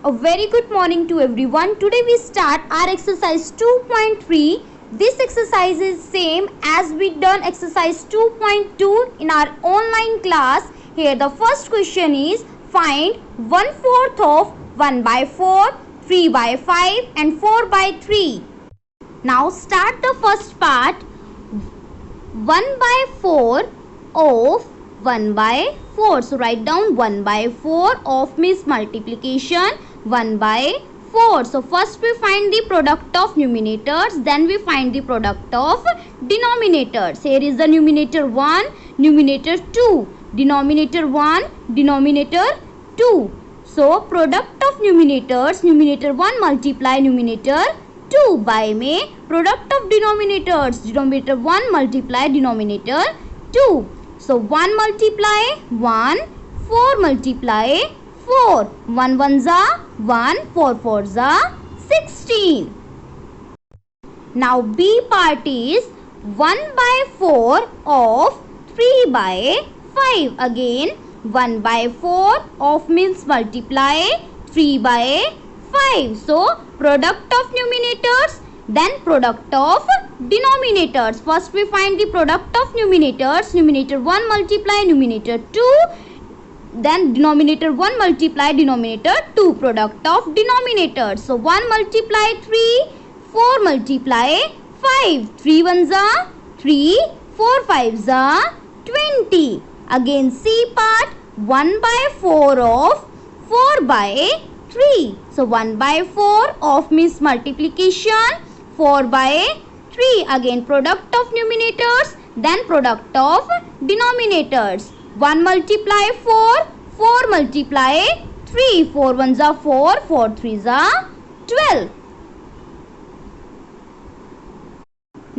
A very good morning to everyone. Today we start our exercise 2.3. This exercise is same as we done exercise 2.2 in our online class. Here the first question is find 1/4 of 1/4, 3/5 and 4/3. Now start the first part. 1/4 of 1/4. So write down 1/4 of means multiplication 1/4. So first we find the product of numerators, then we find the product of denominators. Here is the numerator 1, numerator 2, denominator 1, denominator 2. So product of numerators, numerator 1 multiply numerator 2 by में product of denominators, denominator 1 multiply denominator 2. So 1 multiply 1, 4 multiply 4, 1 1s are 1, 4 4s are 16. Now B part is 1/4 of 3/5. Again 1/4 of means multiply 3/5. So product of numerators, then product of denominators. First we find the product of numerators. Numerator 1 multiply numerator 2, then denominator 1 multiply denominator 2. Product of denominators. So 1 multiply 3, 4 multiply 5. 3 1s are 3, 4 5s are 20. Again C part 1/4 of 4/3. So 1/4 of means multiplication 4/3. Again product of numerators, then product of denominators. 1 multiply 4, 4 multiply 3. 4 1s are 4, 4 3s are 12.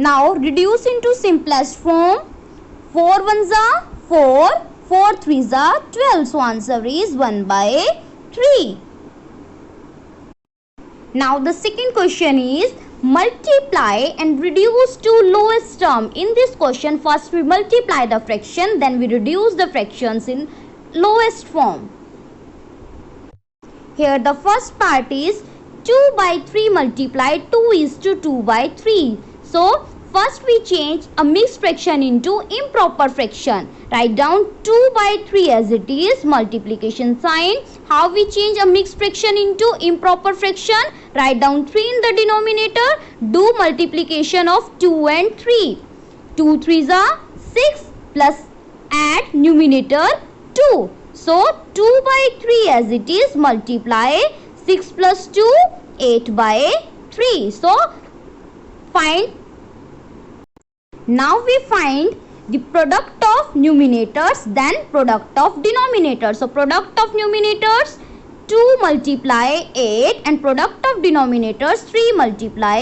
Now reduce into simplest form. 4 1s are 4, 4 3s are 12. So answer is 1/3. Now the second question is multiply and reduce to lowest term. In this question first we multiply the fraction, then we reduce the fractions in lowest form. Here the first part is 2/3 multiply 2 is to 2/3. So first we change a mixed fraction into improper fraction. Write down 2/3 as it is, multiplication sign. How we change a mixed fraction into improper fraction? Write down 3 in the denominator. Do multiplication of 2 and 3. 2 3s are 6 plus add numerator 2. So 2/3 as it is, multiply 6 plus 2, 8/3. So find. Now we find the product of numerators, then product of denominators. So product of numerators 2 multiply 8 and product of denominators 3 multiply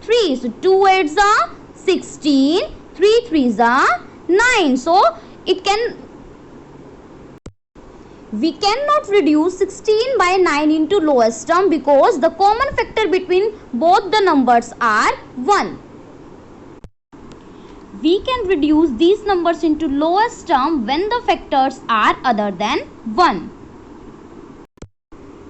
3. So 2 8s are 16, 3 3s are 9. So we cannot reduce 16/9 into lowest term because the common factor between both the numbers are 1. We can reduce these numbers into lowest term when the factors are other than 1.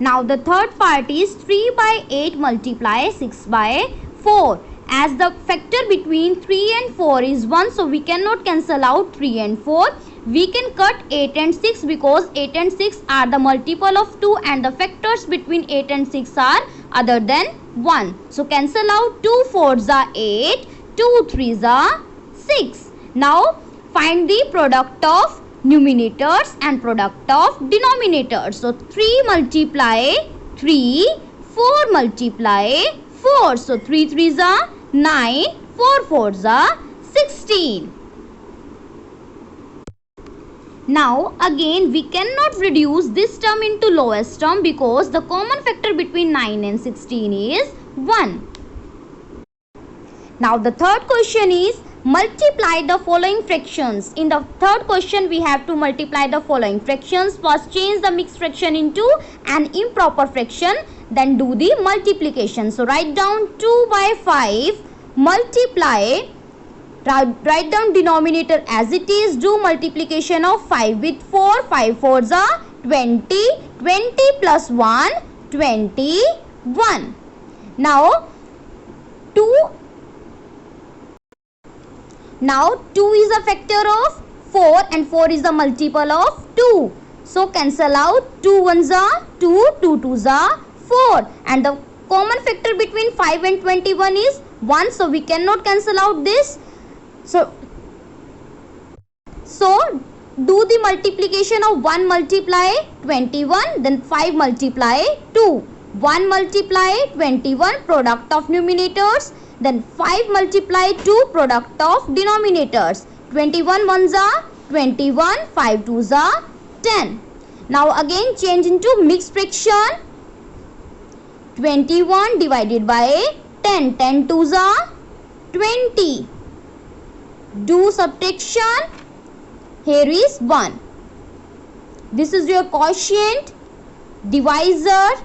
Now the third part is 3/8 multiply 6/4. As the factor between 3 and 4 is 1, so we cannot cancel out 3 and 4. We can cut 8 and 6 because 8 and 6 are the multiple of 2 and the factors between 8 and 6 are other than 1. So cancel out 2 4s are 8, 2 3s are 6. Now find the product of numerators and product of denominators. So 3 multiply 3, 4 multiply 4. So 3 3s are 9, 4 4s are 16. Now again we cannot reduce this term into lowest term because the common factor between 9 and 16 is 1. Now the third question is multiply the following fractions. In the third question we have to multiply the following fractions. First change the mixed fraction into an improper fraction, then do the multiplication. So write down 2/5 multiply, write down denominator as it is, do multiplication of 5 with 4, 5 4s are 20, 20 plus 1, 21. Now 2 is a factor of 4 and 4 is the multiple of 2. So cancel out 2 ones are 2, 2 twos are 4, and the common factor between 5 and 21 is 1, so we cannot cancel out this. So do the multiplication of 1 multiply 21, then 5 multiply 2. 1 multiply 21, product of numerators, then 5 multiply 2, product of denominators. 21 ones are 21, 5 twos are 10. Now again change into mixed fraction. 21 divided by 10, 10 twos are 20. Do subtraction. Here is 1. This is your quotient, divisor,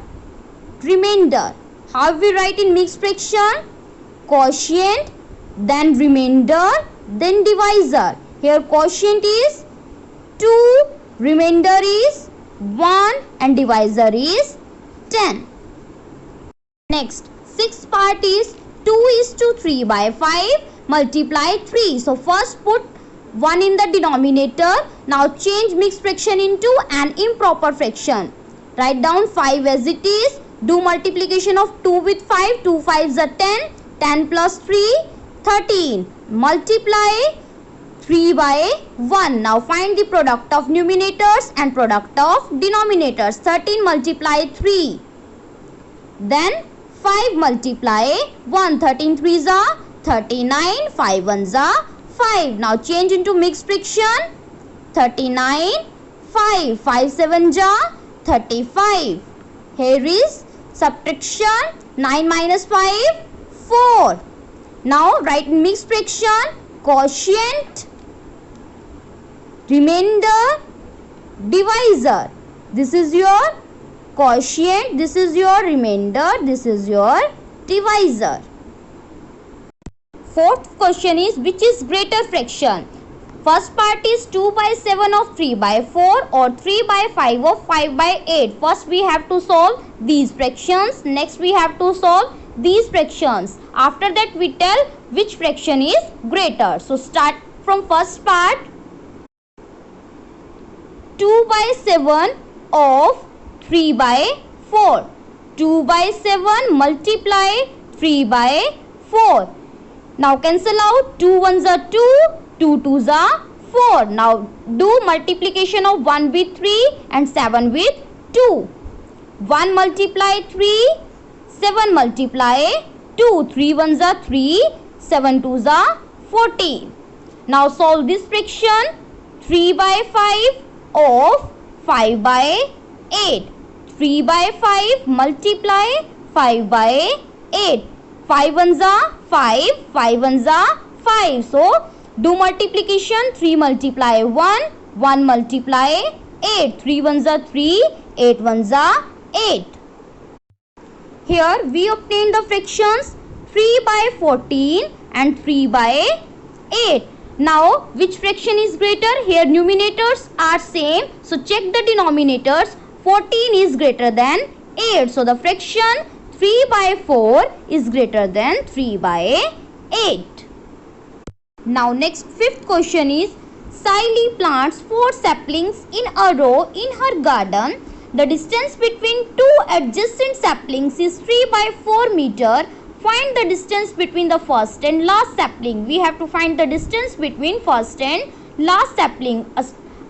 remainder. How we write in mixed fraction? Quotient, then remainder, then divisor. Here quotient is 2, remainder is 1 and divisor is 10. Next, sixth part is 2:3 by 5 multiply 3. So first put 1 in the denominator. Now change mixed fraction into an improper fraction. Write down 5 as it is. Do multiplication of 2 with 5. 2 5s are 10. 10 plus 3, 13. Multiply 3 by 1. Now find the product of numerators and product of denominators. 13 multiply 3. Then 5 multiply 1. 13 3s are 39. 5 1s are 5. Now change into mixed fraction. 39, 5. 5 7 are 35. Here is subtraction. 9 minus 5, 4. Now write mixed fraction. Quotient, remainder, divisor. This is your quotient, this is your remainder, this is your divisor. Fourth question is, which is greater fraction? First part is 2 by 7 of 3 by 4 or 3 by 5 of 5 by 8. First we have to solve these fractions. Next we have to solve these fractions. After that we tell which fraction is greater. So start from first part. 2 by 7 of 3 by 4. 2 by 7 multiply 3 by 4. Now cancel out. 2 ones are 2, 2 twos are 4. Now do multiplication of 1 with 3 and 7 with 2. 1 multiply 3, 7 multiply 2. 3 ones are 3, 7 twos are 14. Now solve this fraction. 3 by 5 of 5 by 8. 3 by 5 multiply 5 by 8. 5 ones are 5, 5 ones are 5. So do multiplication. 3 multiply 1, 1 multiply 8. 3 ones are 3, 8 ones are 8. Here we obtain the fractions 3 by 14 and 3 by 8. Now which fraction is greater? Here numerators are same. So check the denominators. 14 is greater than 8. So the fraction 3 by 4 is greater than 3 by 8. Now next fifth question is, Siley plants 4 saplings in a row in her garden. The distance between 2 adjacent saplings is 3 by 4 meter. Find the distance between the first and last sapling. We have to find the distance between first and last sapling.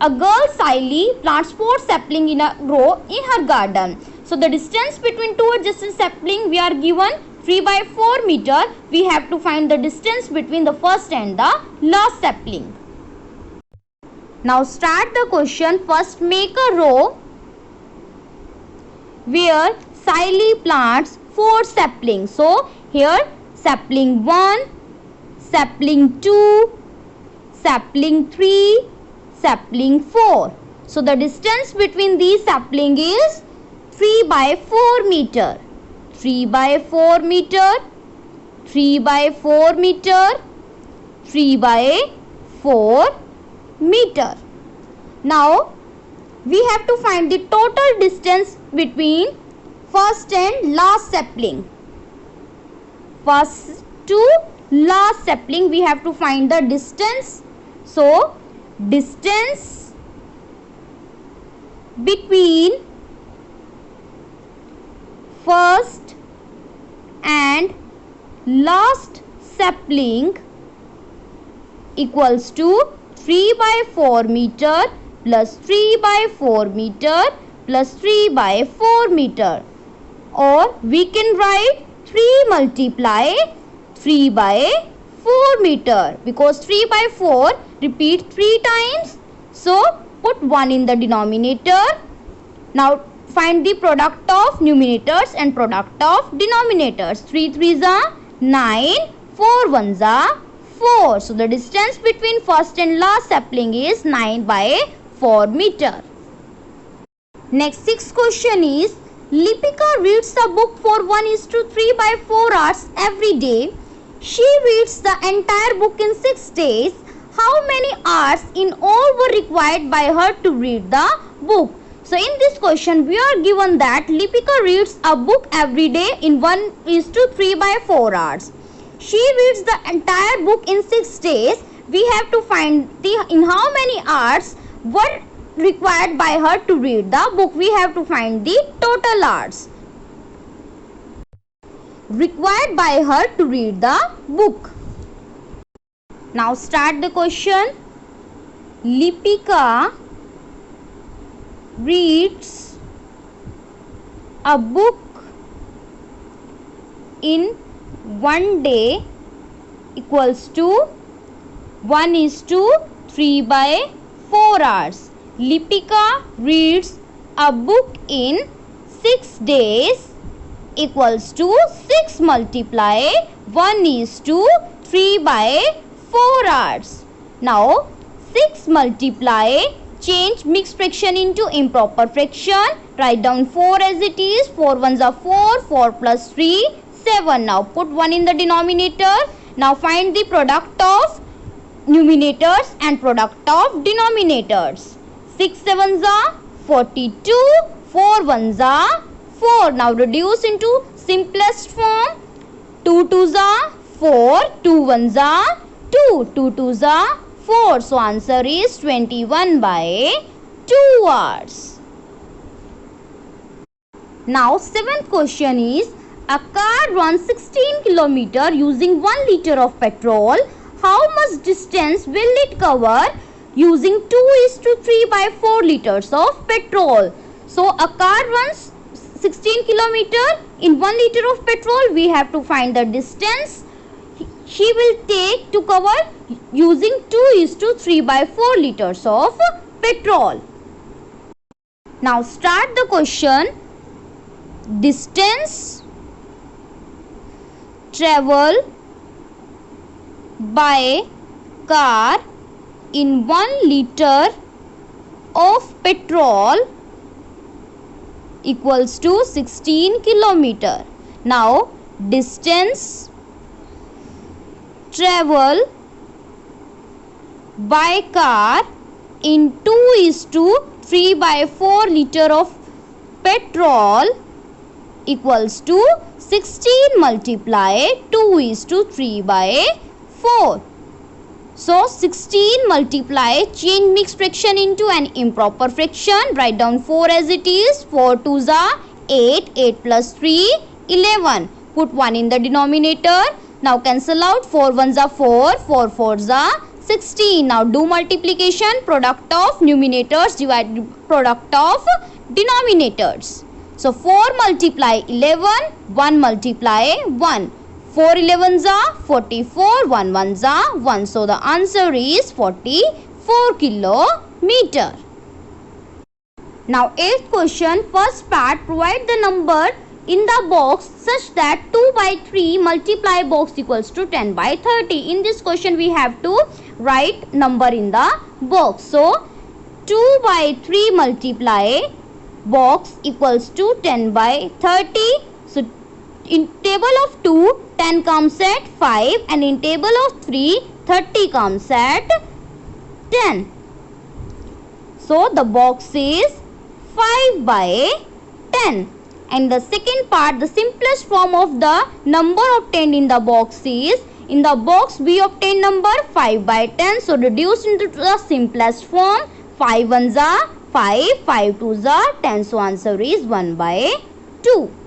A girl Siley plants 4 saplings in a row in her garden. So the distance between 2 adjacent saplings we are given 3 by 4 meter. We have to find the distance between the first and the last sapling. Now start the question. First make a row where Siley plants 4 saplings. So here sapling 1, sapling 2, sapling 3, sapling 4. So the distance between these sapling is 3 by 4 meter. 3 by 4 meter, 3 by 4 meter, 3 by 4 meter. Now we have to find the total distance between first and last sapling. First to last sapling we have to find the distance. So distance between first and last sapling equals to 3 by 4 meter plus 3 by 4 meter plus 3 by 4 meter, or we can write 3 multiply 3 by 4 meter, because 3 by 4 repeat 3 times. So put 1 in the denominator. Now find the product of numerators and product of denominators. 3 3s are 9, 4 1s are 4. So the distance between first and last sapling is 9 by 4 meter. Next 6th question is, Lipika reads a book for 1:3 by 4 hours every day. She reads the entire book in 6 days. How many hours in all were required by her to read the book? So in this question we are given that Lipika reads a book every day in 1:3 by 4 hours. She reads the entire book in 6 days. We have to find in how many hours were required by her to read the book. We have to find the total hours required by her to read the book. Now start the question. Lipika reads a book in 1 day equals to 1:3 by 4 hours. Lipika reads a book in 6 days equals to 6 multiply 1:3 by 4 hours. Now 6 multiply, change mixed fraction into improper fraction. Write down 4 as it is. 4 1s are 4, 4 plus 3, 7. Now put 1 in the denominator. Now find the product of numerators and product of denominators. 6 7s are 42, 4 1s are 4. Now reduce into simplest form. 2 2s are 4, 2 1s are 2, 2 2s are 4. So answer is 21 by 2 hours. Now 7th question is, a car runs 16 km using 1 liter of petrol. How much distance will it cover using 2:3 by 4 liters of petrol? So a car runs 16 km in 1 liter of petrol. We have to find the distance she will take to cover using 2:3 by 4 liters of petrol. Now start the question. Distance travel by car in 1 liter of petrol equals to 16 km. Now distance travel by car in 2:3 by 4 liter of petrol equals to 16 multiply 2:3 by 4. So 16 multiply, change mixed fraction into an improper fraction. Write down 4 as it is. 4 2s are 8, 8 plus 3, 11. Put 1 in the denominator. Now cancel out. 4 1s are 4, 4 4s are 16. Now do multiplication. Product of numerators divided product of denominators. So 4 multiply 11, 1 multiply 1. 4 11s are 44, 1 1s are 1. So the answer is 44 kilometer. Now 8th question, first part, provide the number in the box such that 2 by 3 multiply box equals to 10 by 30. In this question we have to write number in the box. So 2 by 3 multiply box equals to 10 by 30. So in table of 2, 10 comes at 5, and in table of 3, 30 comes at 10. So the box is 5 by 10. And the second part, the simplest form of the number obtained in the box is, in the box we obtain number 5 by 10. So reduced into the simplest form. 5 ones are 5, 5 twos are 10. So answer is 1 by 2.